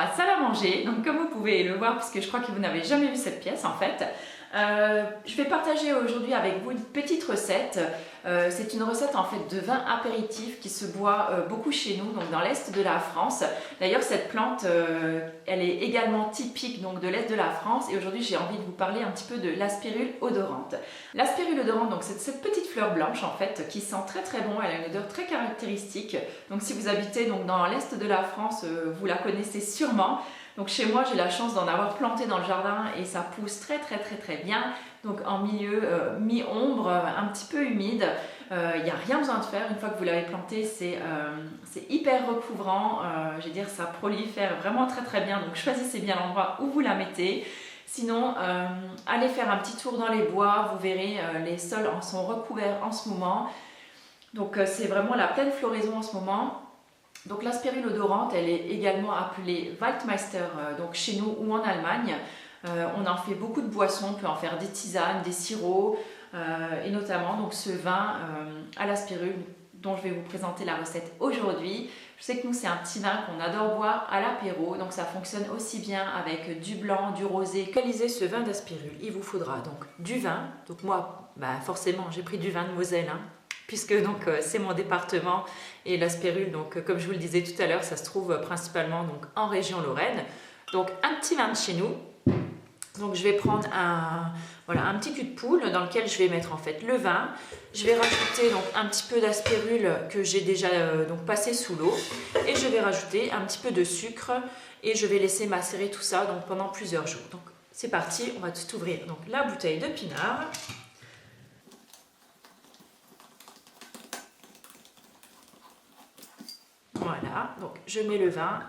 ma salle à manger. Donc comme vous pouvez le voir, puisque je crois que vous n'avez jamais vu cette pièce en fait. Je vais partager aujourd'hui avec vous une petite recette. C'est une recette en fait de vin apéritif qui se boit beaucoup chez nous, donc dans l'est de la France. D'ailleurs cette plante, elle est également typique donc de l'est de la France. Et aujourd'hui j'ai envie de vous parler un petit peu de l'aspirule odorante. L'aspirule odorante, donc c'est cette petite fleur blanche en fait qui sent très très bon. Elle a une odeur très caractéristique. Donc si vous habitez donc dans l'est de la France, vous la connaissez sûrement. Donc chez moi, j'ai la chance d'en avoir planté dans le jardin et ça pousse très bien. Donc en milieu mi-ombre, un petit peu humide. Il n'y a rien besoin de faire. Une fois que vous l'avez planté, c'est hyper recouvrant. Je veux dire, ça prolifère vraiment très bien. Donc choisissez bien l'endroit où vous la mettez. Sinon, allez faire un petit tour dans les bois. Vous verrez, les sols en sont recouverts en ce moment. Donc c'est vraiment la pleine floraison en ce moment. Donc l'aspirule odorante, elle est également appelée Waldmeister, donc chez nous ou en Allemagne. On en fait beaucoup de boissons, on peut en faire des tisanes, des sirops, et notamment donc ce vin à l'aspirule dont je vais vous présenter la recette aujourd'hui. Je sais que nous c'est un petit vin qu'on adore boire à l'apéro, donc ça fonctionne aussi bien avec du blanc, du rosé. Pour réaliser ce vin d'aspirule, il vous faudra donc du vin. Donc moi, forcément, j'ai pris du vin de Moselle, puisque donc c'est mon département et l'aspirule, donc comme je vous le disais tout à l'heure, ça se trouve principalement donc en région Lorraine. Donc un petit vin de chez nous. Donc je vais prendre un petit cul de poule dans lequel je vais mettre en fait le vin. Je vais rajouter donc un petit peu d'aspirule que j'ai déjà donc passé sous l'eau et je vais rajouter un petit peu de sucre et je vais laisser macérer tout ça donc pendant plusieurs jours. Donc c'est parti, on va tout ouvrir donc la bouteille de pinard. Voilà, donc je mets le vin.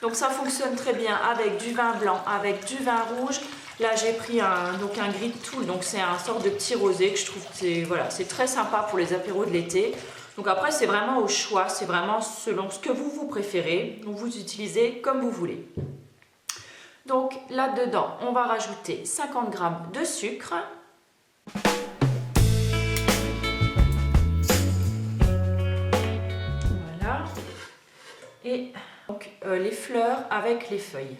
Donc ça fonctionne très bien avec du vin blanc, avec du vin rouge. Là j'ai pris un gris de Toul, donc c'est un sort de petit rosé que je trouve que c'est très sympa pour les apéros de l'été. Donc après c'est vraiment au choix, c'est vraiment selon ce que vous préférez. Donc vous utilisez comme vous voulez. Donc là-dedans on va rajouter 50 g de sucre. Et donc les fleurs avec les feuilles.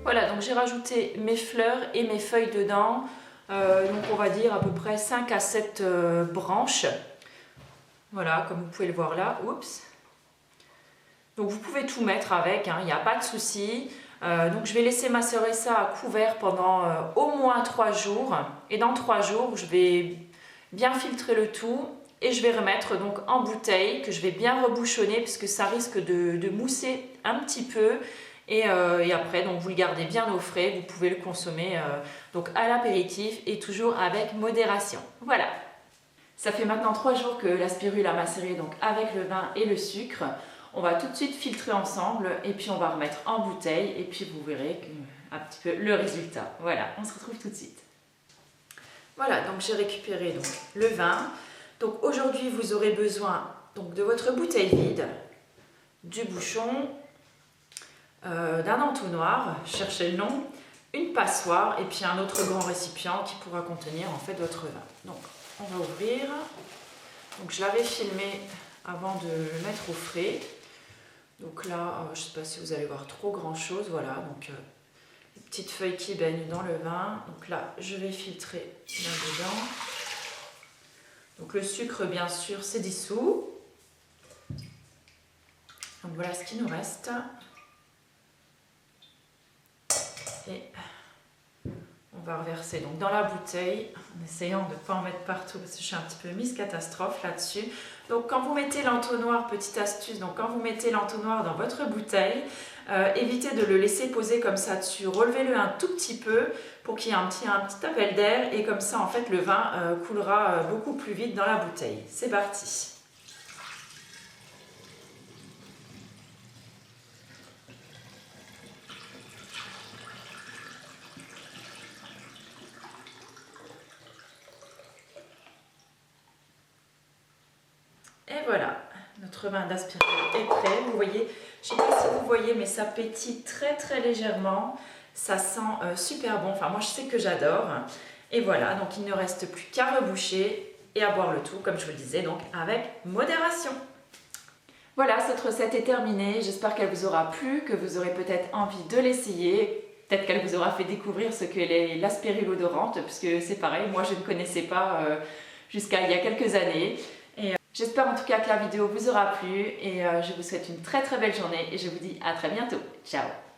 Voilà, donc j'ai rajouté mes fleurs et mes feuilles dedans. Donc on va dire à peu près 5 à 7 branches. Voilà, comme vous pouvez le voir là. Oups. Donc vous pouvez tout mettre avec, il n'y a pas de souci. Donc je vais laisser macérer ça à couvert pendant au moins 3 jours. Et dans 3 jours, je vais bien filtrer le tout et je vais remettre donc en bouteille que je vais bien rebouchonner puisque ça risque de mousser un petit peu. Et après, donc vous le gardez bien au frais, vous pouvez le consommer donc à l'apéritif et toujours avec modération. Voilà. Ça fait maintenant 3 jours que l'aspirule a macéré donc avec le vin et le sucre. On va tout de suite filtrer ensemble et puis on va remettre en bouteille et puis vous verrez un petit peu le résultat. Voilà, on se retrouve tout de suite. Voilà, donc j'ai récupéré donc le vin. Donc aujourd'hui vous aurez besoin donc de votre bouteille vide, du bouchon, d'un entonnoir, cherchez le nom, une passoire et puis un autre grand récipient qui pourra contenir en fait votre vin. Donc on va ouvrir. Donc je l'avais filmé avant de le mettre au frais. Donc là, je ne sais pas si vous allez voir trop grand chose, voilà, donc les petites feuilles qui baignent dans le vin. Donc là, je vais filtrer là-dedans. Donc le sucre, bien sûr, c'est dissous. Donc voilà ce qu'il nous reste. Et on va reverser donc dans la bouteille, en essayant de ne pas en mettre partout parce que je suis un petit peu mise catastrophe là-dessus. Donc quand vous mettez l'entonnoir, petite astuce, donc quand vous mettez l'entonnoir dans votre bouteille, évitez de le laisser poser comme ça dessus. Relevez-le un tout petit peu pour qu'il y ait un petit appel d'air et comme ça en fait le vin coulera beaucoup plus vite dans la bouteille. C'est parti. Et voilà, notre vin d'aspirule est prêt. Vous voyez, je ne sais pas si vous voyez, mais ça pétille très légèrement. Ça sent super bon, enfin moi je sais que j'adore. Et voilà, donc il ne reste plus qu'à reboucher et à boire le tout, comme je vous le disais, donc avec modération. Voilà, cette recette est terminée. J'espère qu'elle vous aura plu, que vous aurez peut-être envie de l'essayer. Peut-être qu'elle vous aura fait découvrir ce qu'est l'aspirine odorante, puisque c'est pareil, moi je ne connaissais pas jusqu'à il y a quelques années. Et j'espère en tout cas que la vidéo vous aura plu et je vous souhaite une très très belle journée et je vous dis à très bientôt. Ciao!